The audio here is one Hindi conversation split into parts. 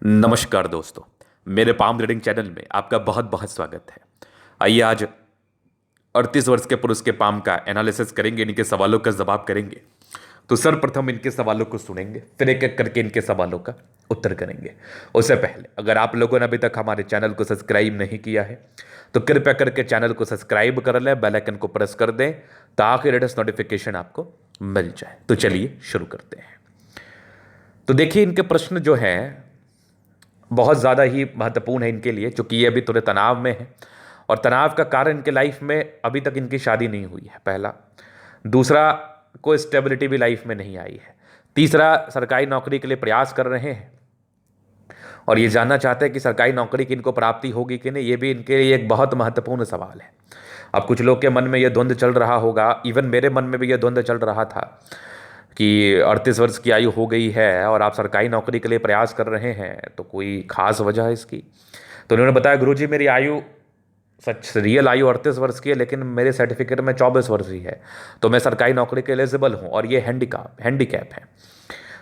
नमस्कार दोस्तों। मेरे पाम रीडिंग चैनल में आपका बहुत बहुत स्वागत है। आइए आज 38 वर्ष के पुरुष के पाम का एनालिसिस करेंगे, इनके सवालों का जवाब करेंगे। तो सर्वप्रथम इनके सवालों को सुनेंगे, फिर एक एक करके इनके सवालों का उत्तर करेंगे। उससे पहले अगर आप लोगों ने अभी तक हमारे चैनल को सब्सक्राइब नहीं किया है तो कृपया करके चैनल को सब्सक्राइब कर लें, बेल आइकन को प्रेस कर दें ताकि लेटेस्ट नोटिफिकेशन आपको मिल जाए। तो चलिए शुरू करते हैं। तो देखिए, इनके प्रश्न जो हैं बहुत ज़्यादा ही महत्वपूर्ण है इनके लिए, क्योंकि ये अभी थोड़े तनाव में है और तनाव का कारण इनके लाइफ में अभी तक इनकी शादी नहीं हुई है, पहला। दूसरा, कोई स्टेबिलिटी भी लाइफ में नहीं आई है। तीसरा, सरकारी नौकरी के लिए प्रयास कर रहे हैं और ये जानना चाहते हैं कि सरकारी नौकरी की इनको प्राप्ति होगी कि नहीं। ये भी इनके लिए एक बहुत महत्वपूर्ण सवाल है। अब कुछ लोग के मन में ये द्वंद्व चल रहा होगा, इवन मेरे मन में भी ये द्वंद्व चल रहा था कि 38 वर्ष की आयु हो गई है और आप सरकारी नौकरी के लिए प्रयास कर रहे हैं, तो कोई खास वजह है इसकी। तो उन्होंने बताया, गुरुजी मेरी आयु सच रियल आयु 38 वर्ष की है, लेकिन मेरे सर्टिफिकेट में 24 वर्ष ही है, तो मैं सरकारी नौकरी के एलिजिबल हूँ और ये हैंडीकैप है।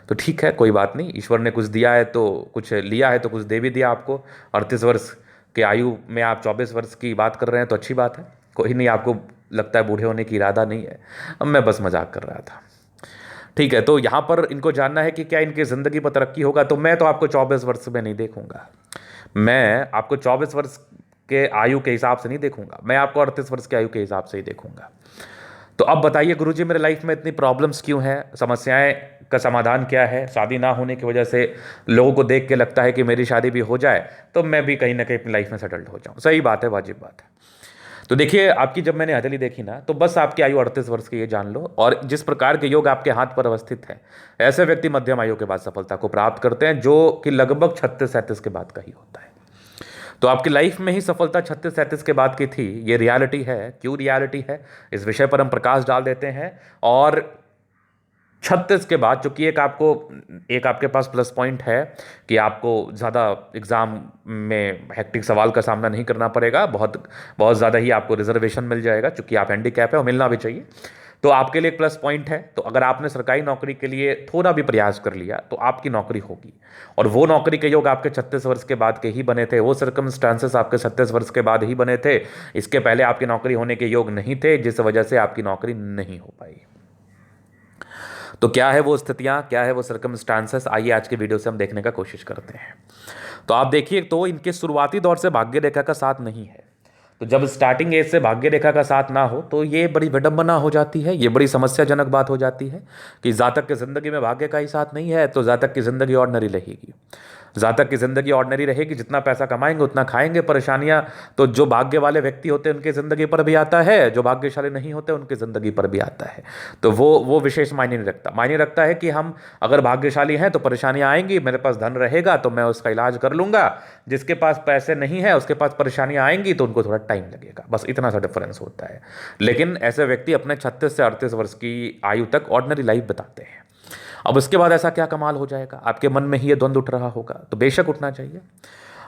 तो ठीक है, कोई बात नहीं, ईश्वर ने कुछ दिया है तो कुछ लिया है तो कुछ दे भी दिया आपको। 38 वर्ष के आयु में आप 24 वर्ष की बात कर रहे हैं तो अच्छी बात है। कोई नहीं, आपको लगता है बूढ़े होने की इरादा नहीं है। अब मैं बस मजाक कर रहा था। ठीक है, तो यहाँ पर इनको जानना है कि क्या इनकी ज़िंदगी पर तरक्की होगा। तो मैं तो आपको 24 वर्ष में नहीं देखूंगा, मैं आपको 24 वर्ष के आयु के हिसाब से नहीं देखूंगा, मैं आपको 38 वर्ष के आयु के हिसाब से ही देखूंगा। तो अब बताइए गुरुजी, मेरे लाइफ में इतनी प्रॉब्लम्स क्यों हैं, समस्याएं का समाधान क्या है। शादी ना होने की वजह से लोगों को देख के लगता है कि मेरी शादी भी हो जाए तो मैं भी कहीं ना कहीं अपनी लाइफ में सेटल्ड हो जाऊं। सही बात है, वाजिब बात है। तो देखिए, आपकी जब मैंने हथेली देखी ना, तो बस आपकी आयु 38 वर्ष की, ये जान लो। और जिस प्रकार के योग आपके हाथ पर अवस्थित है, ऐसे व्यक्ति मध्यम आयु के बाद सफलता को प्राप्त करते हैं, जो कि लगभग 36-37 के बाद का ही होता है। तो आपकी लाइफ में ही सफलता 36-37 के बाद की थी। ये रियलिटी है। क्यों रियलिटी है, इस विषय पर हम प्रकाश डाल देते हैं। और 36 के बाद, चूंकि एक आपके पास प्लस पॉइंट है कि आपको ज़्यादा एग्ज़ाम में हेक्टिक सवाल का सामना नहीं करना पड़ेगा, बहुत बहुत ज़्यादा ही आपको रिजर्वेशन मिल जाएगा, चूंकि आप हैंडीकैप है और मिलना भी चाहिए। तो आपके लिए एक प्लस पॉइंट है। तो अगर आपने सरकारी नौकरी के लिए थोड़ा भी प्रयास कर लिया तो आपकी नौकरी होगी। और वो नौकरी के योग आपके 36 वर्ष के बाद के ही बने थे, वो सर्कमस्टांसेस आपके 37 वर्ष के बाद ही बने थे। इसके पहले आपकी नौकरी होने के योग नहीं थे, जिस वजह से आपकी नौकरी नहीं हो पाई। तो क्या है वो स्थितियां, क्या है वो सर्कमस्टांसेस, आइए आज के वीडियो से हम देखने का कोशिश करते हैं। तो आप देखिए, तो इनके शुरुआती दौर से भाग्य रेखा का साथ नहीं है। तो जब स्टार्टिंग एज से भाग्य रेखा का साथ ना हो तो ये बड़ी विडंबना हो जाती है, ये बड़ी समस्याजनक बात हो जाती है कि जातक की जिंदगी में भाग्य का ही साथ नहीं है तो जातक की जिंदगी ऑर्डिनरी रहेगी। जातक की जिंदगी ऑर्डिनरी रहेगी, जितना पैसा कमाएंगे उतना खाएंगे। परेशानियां तो जो भाग्य वाले व्यक्ति होते हैं उनकी जिंदगी पर भी आता है, जो भाग्यशाली नहीं होते उनकी जिंदगी पर भी आता है। तो वो विशेष मायने नहीं रखता। मायने रखता है कि हम अगर भाग्यशाली हैं तो परेशानियां आएंगी, मेरे पास धन रहेगा तो मैं उसका इलाज कर लूंगा। जिसके पास पैसे नहीं है उसके पास परेशानियां आएंगी तो उनको थोड़ा टाइम लगेगा, बस इतना सा डिफरेंस होता है। लेकिन ऐसे व्यक्ति अपने 36 से 38 वर्ष की आयु तक ऑर्डिनरी लाइफ बताते हैं। अब उसके बाद ऐसा क्या कमाल हो जाएगा, आपके मन में ही ये द्वंद्व उठ रहा होगा, तो बेशक उठना चाहिए।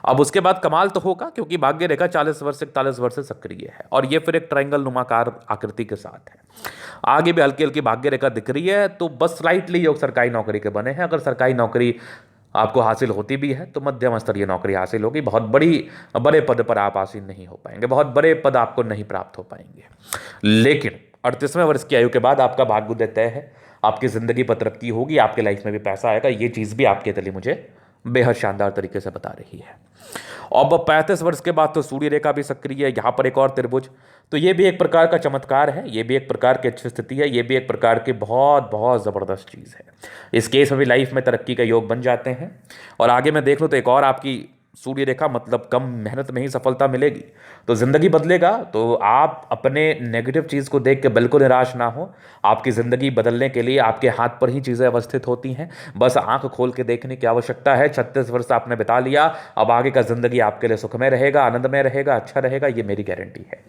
अब उसके बाद कमाल तो होगा, क्योंकि भाग्य रेखा 40 वर्ष से 41 वर्ष से सक्रिय है और ये फिर एक ट्रायंगल नुमाकार आकृति के साथ है। आगे भी हल्की हल्की भाग्य रेखा दिख रही है, तो बस स्लाइटली योग सरकारी नौकरी के बने हैं। अगर सरकारी नौकरी आपको हासिल होती भी है तो मध्यम स्तरीय नौकरी हासिल होगी, बहुत बड़े पद पर आप आसीन नहीं हो पाएंगे, बहुत बड़े पद आपको नहीं प्राप्त हो पाएंगे। लेकिन 38वें वर्ष की आयु के बाद आपका भाग्य उदय तय है, आपकी जिंदगी पर तरक्की होगी, आपके लाइफ में भी पैसा आएगा। ये चीज भी आपके तले मुझे बेहद शानदार तरीके से बता रही है। अब 35 वर्ष के बाद तो सूर्य रेखा भी सक्रिय है, यहाँ पर एक और त्रिभुज। तो ये भी एक प्रकार का चमत्कार है, ये भी एक प्रकार की अच्छी स्थिति है, ये भी एक प्रकार की बहुत बहुत ज़बरदस्त चीज़ है। इस केस में भी लाइफ में तरक्की का योग बन जाते हैं। और आगे मैं देख लूँ तो एक और आपकी सूर्य रेखा, मतलब कम मेहनत में ही सफलता मिलेगी, तो ज़िंदगी बदलेगा। तो आप अपने नेगेटिव चीज़ को देख के बिल्कुल निराश ना हो। आपकी ज़िंदगी बदलने के लिए आपके हाथ पर ही चीज़ें अवस्थित होती हैं, बस आंख खोल के देखने की आवश्यकता है। 36 वर्ष आपने बिता लिया, अब आगे का ज़िंदगी आपके लिए सुखमय रहेगा, आनंदमय रहेगा, अच्छा रहेगा, ये मेरी गारंटी है।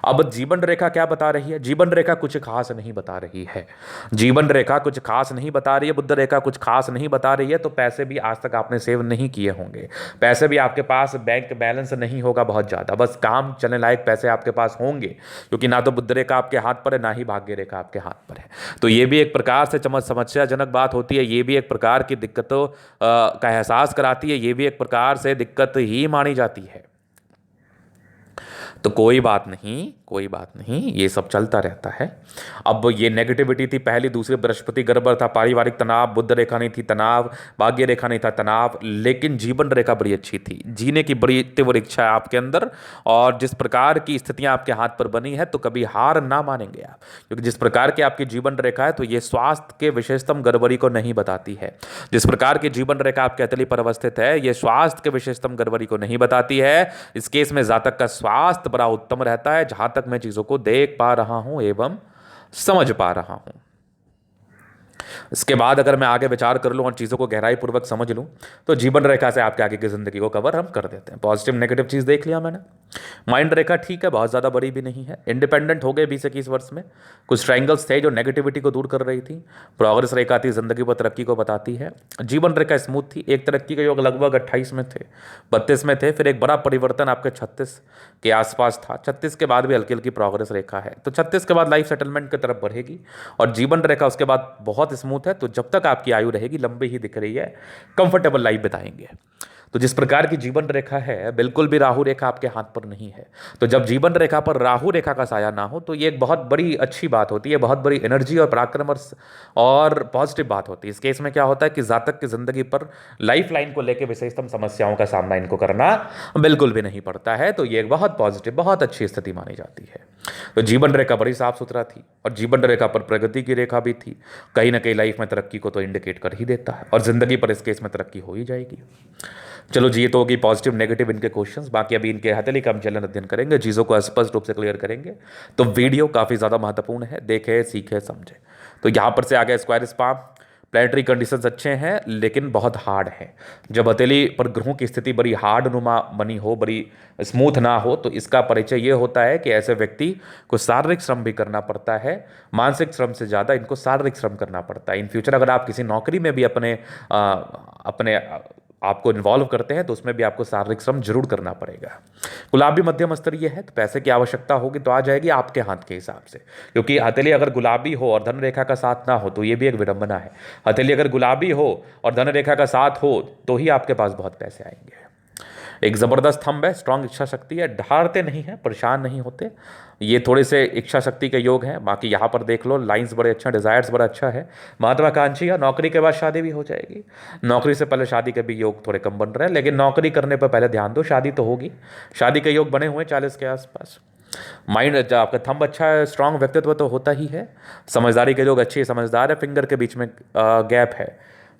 अब जीवन रेखा क्या बता रही है, जीवन रेखा कुछ खास नहीं बता रही है। जीवन रेखा कुछ खास नहीं बता रही है, बुद्ध रेखा कुछ खास नहीं बता रही है। तो पैसे भी आज तक आपने सेव नहीं किए होंगे, पैसे वैसे भी आपके पास बैंक बैलेंस नहीं होगा बहुत ज़्यादा, बस काम चलने लायक पैसे आपके पास होंगे, क्योंकि ना तो बुध रेखा आपके हाथ पर है ना ही भाग्य रेखा आपके हाथ पर है। तो ये भी एक प्रकार से समस्याजनक बात होती है, ये भी एक प्रकार की दिक्कतों का एहसास कराती है, ये भी एक प्रकार से दिक्कत ही मानी जाती है। तो कोई बात नहीं, कोई बात नहीं, ये सब चलता रहता है। अब ये नेगेटिविटी थी पहली, दूसरी बृहस्पति गड़बड़ था, पारिवारिक तनाव, बुध रेखा नहीं थी तनाव, भाग्य रेखा नहीं था तनाव, लेकिन जीवन रेखा बड़ी अच्छी थी, जीने की बड़ी तीव्र इच्छा है आपके अंदर, और जिस प्रकार की स्थितियां आपके हाथ पर बनी है तो कभी हार ना मानेंगे आप, क्योंकि जिस प्रकार की आपकी जीवन रेखा है तो ये स्वास्थ्य के विशेषतम गड़बड़ी को नहीं बताती है। जिस प्रकार की जीवन रेखा आपके हथेली पर अवस्थित है ये स्वास्थ्य के विशेषतम गड़बड़ी को नहीं बताती है। इस केस में जातक का स्वास्थ्य बड़ा उत्तम रहता है, जहां तक मैं चीजों को देख पा रहा हूं एवं समझ पा रहा हूं। इसके बाद अगर मैं आगे विचार कर लूं और चीज़ों को गहराई पूर्वक समझ लूं तो जीवन रेखा से आपके आगे की जिंदगी को कवर हम कर देते हैं। पॉजिटिव नेगेटिव चीज़ देख लिया मैंने। माइंड रेखा ठीक है, बहुत ज़्यादा बड़ी भी नहीं है, इंडिपेंडेंट हो गए 20-21 वर्ष में। कुछ ट्रायंगल्स थे जो नेगेटिविटी को दूर कर रही थी। प्रोग्रेस रेखा थी, जिंदगी पर तरक्की को बताती है। जीवन रेखा स्मूथ थी, एक तरक्की के योग लगभग 28 में थे, 32 में थे, फिर एक बड़ा परिवर्तन आपके 36 के आसपास था। 36 के बाद भी हल्की हल्की प्रोग्रेस रेखा है, तो 36 के बाद लाइफ सेटलमेंट की तरफ बढ़ेगी। और जीवन रेखा उसके बाद बहुत स्मूथ है, तो जब तक आपकी आयु रहेगी लंबी ही दिख रही है, कंफर्टेबल लाइफ बिताएंगे। तो जिस प्रकार की जीवन रेखा है, बिल्कुल भी राहु रेखा आपके हाथ पर नहीं है। तो जब जीवन रेखा पर राहु रेखा का साया ना हो तो ये एक बहुत बड़ी अच्छी बात होती है, बहुत बड़ी एनर्जी और पराक्रम और पॉजिटिव बात होती है। इस केस में क्या होता है कि जातक की जिंदगी पर लाइफ लाइन को लेकर विशेषतम समस्याओं का सामना इनको करना बिल्कुल भी नहीं पड़ता है। तो ये एक बहुत पॉजिटिव, बहुत अच्छी स्थिति मानी जाती है। तो जीवन रेखा बड़ी साफ सुथरा थी और जीवन रेखा पर प्रगति की रेखा भी थी, कहीं ना कहीं लाइफ में तरक्की को तो इंडिकेट कर ही देता है, और जिंदगी पर इस केस में तरक्की हो ही जाएगी। चलो जी, ये तो होगी पॉजिटिव नेगेटिव इनके क्वेश्चंस। बाकी अभी इनके हथेली का हम चलन अध्ययन करेंगे, चीज़ों को स्पष्ट रूप से क्लियर करेंगे। तो वीडियो काफ़ी ज़्यादा महत्वपूर्ण है, देखे सीखे समझे। तो यहाँ पर से आगे स्क्वायर स्पाम, प्लेनेटरी कंडीशंस अच्छे हैं लेकिन बहुत हार्ड है। जब हथेली पर ग्रहों की स्थिति बड़ी हार्ड नुमा बनी हो, बड़ी स्मूथ ना हो, तो इसका परिचय ये होता है कि ऐसे व्यक्ति को शारीरिक श्रम भी करना पड़ता है। मानसिक श्रम से ज़्यादा इनको शारीरिक श्रम करना पड़ता है। इन फ्यूचर अगर आप किसी नौकरी में भी अपने आपको इन्वॉल्व करते हैं तो उसमें भी आपको शारीरिक श्रम जरूर करना पड़ेगा। गुलाबी मध्यम स्तरीय है, तो पैसे की आवश्यकता होगी तो आ जाएगी आपके हाथ के हिसाब से, क्योंकि हथेली अगर गुलाबी हो और धन रेखा का साथ ना हो तो ये भी एक विडंबना है। हथेली अगर गुलाबी हो और धन रेखा का साथ हो तो ही आपके पास बहुत पैसे आएंगे। एक ज़बरदस्त थंब है, स्ट्रांग इच्छा शक्ति है, ढारते नहीं है, परेशान नहीं होते। ये थोड़े से इच्छा शक्ति के योग हैं। बाकी यहाँ पर देख लो, लाइंस बड़े अच्छा, डिजायर्स बड़ा अच्छा है, महत्वाकांक्षी है। नौकरी के बाद शादी भी हो जाएगी। नौकरी से पहले शादी के भी योग थोड़े कम बन रहे हैं, लेकिन नौकरी करने पर पहले ध्यान दो, शादी तो होगी। शादी के योग बने हुए 40 के आसपास। माइंड आपका थंब अच्छा है, स्ट्रांग व्यक्तित्व तो होता ही है। समझदारी के योग अच्छी समझदार है, फिंगर के बीच में गैप है,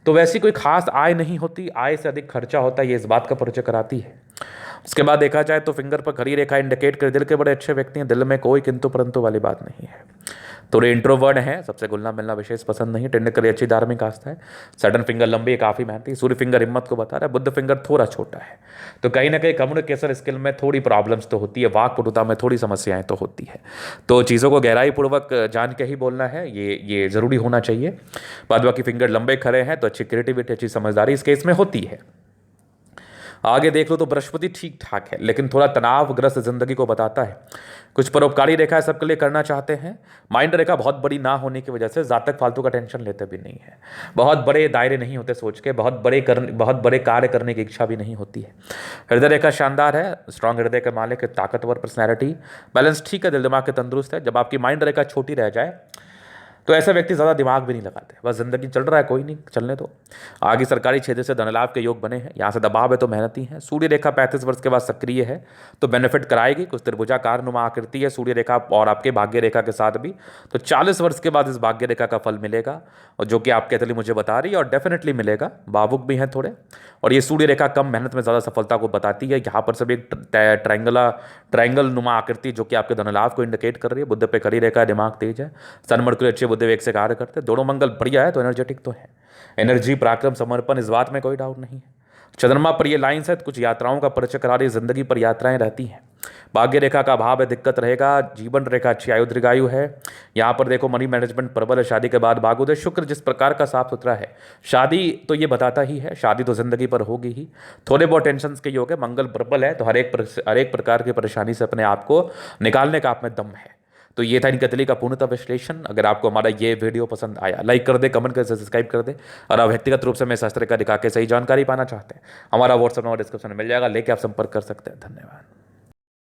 तो वैसी कोई खास आय नहीं होती, आय से अधिक खर्चा होता है, ये इस बात का परिचय कराती है। उसके बाद देखा जाए तो फिंगर पर खड़ी रेखा इंडिकेट कर दिल के बड़े अच्छे व्यक्ति हैं, दिल में कोई किंतु परंतु वाली बात नहीं है। थोड़े इंट्रोवर्ड हैं, सबसे घुलना मिलना विशेष पसंद नहीं। टेंडकरी अच्छी धार्मिक आस्था है। सडन फिंगर लंबी है, काफ़ी मेहनती। सूर्य फिंगर हिम्मत को बता रहा है, बुद्ध फिंगर थोड़ा छोटा है। तो कहीं ना कहीं कम्युनिकेशन स्किल में थोड़ी प्रॉब्लम्स तो होती है, वाक पटुता में थोड़ी समस्याएं तो होती है। तो चीज़ों को गहराई पूर्वक जान के ही बोलना है, ये ज़रूरी होना चाहिए। बाद बाकी फिंगर लंबे खड़े हैं तो अच्छी क्रिएटिविटी, अच्छी समझदारी इस केस में होती है। आगे देख लो तो बृहस्पति ठीक ठाक है, लेकिन थोड़ा तनावग्रस्त जिंदगी को बताता है। कुछ परोपकारी रेखा सबके लिए करना चाहते हैं। माइंड रेखा बहुत बड़ी ना होने की वजह से जातक फालतू का टेंशन लेते भी नहीं है। बहुत बड़े दायरे नहीं होते सोच के, बहुत बड़े कार्य करने की इच्छा भी नहीं होती है। हृदय रेखा शानदार है, स्ट्रांग हृदय के मालिक है, ताकतवर पर्सनैलिटी, बैलेंस ठीक है, दिल दिमाग के तंदुरुस्त है। जब आपकी माइंड रेखा छोटी रह जाए तो ऐसे व्यक्ति ज़्यादा दिमाग भी नहीं लगाते, बस जिंदगी चल रहा है, कोई नहीं, चलने दो। आगे सरकारी क्षेत्र से धनलाभ के योग बने हैं, यहाँ से दबाव है तो मेहनती है। सूर्य रेखा 35 वर्ष के बाद सक्रिय है तो बेनिफिट कराएगी। कुछ त्रिभुजाकार नुमा आकृति है सूर्य रेखा और आपके भाग्य रेखा के साथ भी, तो 40 वर्ष के बाद इस भाग्य रेखा का फल मिलेगा, और जो कि आपके हथेली मुझे बता रही है, और डेफिनेटली मिलेगा। भावुक भी हैं थोड़े, और ये सूर्य रेखा कम मेहनत में ज़्यादा सफलता को बताती है। यहाँ पर सभी एक ट्रायंगल नुमा आकृति जो कि आपके धनलाभ को इंडिकेट कर रही है। बुद्ध पे खड़ी रेखा है, दिमाग तेज है, सन मरकुरी अच्छे बुद्ध वेग से कार्य करते हैं। दोनों मंगल बढ़िया है तो एनर्जेटिक तो है, एनर्जी पराक्रम समर्पण, इस बात में कोई डाउट नहीं है। चंद्रमा पर ये लाइन्स है तो कुछ यात्राओं का परिचय करा रही है, जिंदगी पर यात्राएं रहती हैं। भाग्य रेखा का अभाव है, दिक्कत रहेगा। जीवन रेखा अच्छी, आयु दीर्घायु है। यहाँ पर देखो मनी मैनेजमेंट प्रबल है, शादी के बाद भाग्योदय। शुक्र जिस प्रकार का साफ सुथरा है, शादी तो ये बताता ही है, शादी तो जिंदगी पर होगी ही। थोड़े बहुत टेंशन के योग है, मंगल प्रबल है, तो हर एक प्रकार की परेशानी से अपने आप को निकालने का आप में दम है। तो ये था इनका तिथि का पूर्णतः विश्लेषण। अगर आपको हमारा ये वीडियो पसंद आया, लाइक कर दे, कमेंट कर दे, सब्सक्राइब कर दे। और आप व्यक्तिगत रूप से मैं शास्त्र का दिखा के सही जानकारी पाना चाहते हैं, हमारा व्हाट्सएप नंबर डिस्क्रिप्शन में मिल जाएगा, लेके आप संपर्क कर सकते हैं। धन्यवाद।